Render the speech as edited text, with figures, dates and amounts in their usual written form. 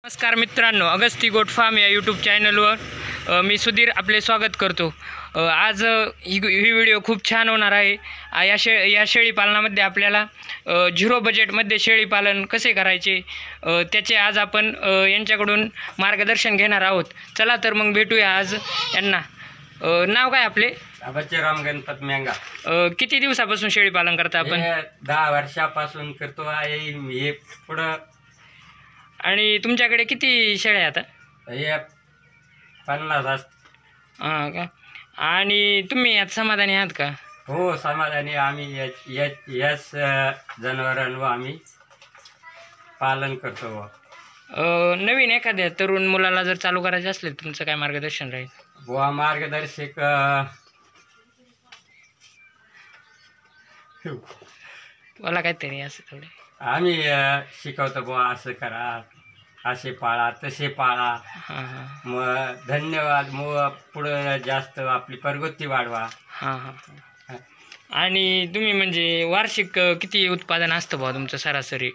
नमस्कार मित्रांनो, Agasti goat farm या यूट्यूब चॅनलवर मी सुधीर आपले स्वागत करतो। आज ही व्हिडिओ खूप छान होणार आहे। या शेळी पालनामध्ये आपल्याला 0 बजेटमध्ये शेळी पालन कसे करायचे त्याचे आज आपण यांच्याकडून मार्गदर्शन घेणार आहोत। चला तर मग भेटूया आज यांना। नाव काय आपले? बच्चेराम गणपत मेंगा। किती दिवसापासून शेळी पालन करता आपण? 10 वर्षापासून करतो आहे हे पुढं। आणि तुमच्याकडे किती शेळ्या आता? हे 50 हां का? आणि तुम्ही यात समाधानी आहात का? हो, समाधानी। आम्ही याच जनावरांवर आम्ही पालन करतो। नवीन एखाद्या तरुण मुलाला जर चालू करायचे असले तुमचं काय मार्गदर्शन राहील? बुवा मार्गदर्शक मला काहीतरी असं थोडे आम्ही शिकवतो। बुवा असं करा, असे पाळा, तसे पाळा। हां हां मग धन्यवाद। मग पुढं जास्त आपली प्रगती वाढवा। हां हां आणि तुम्ही म्हणजे वार्षिक किती उत्पादन असतं बुवा तुमचं सरासरी?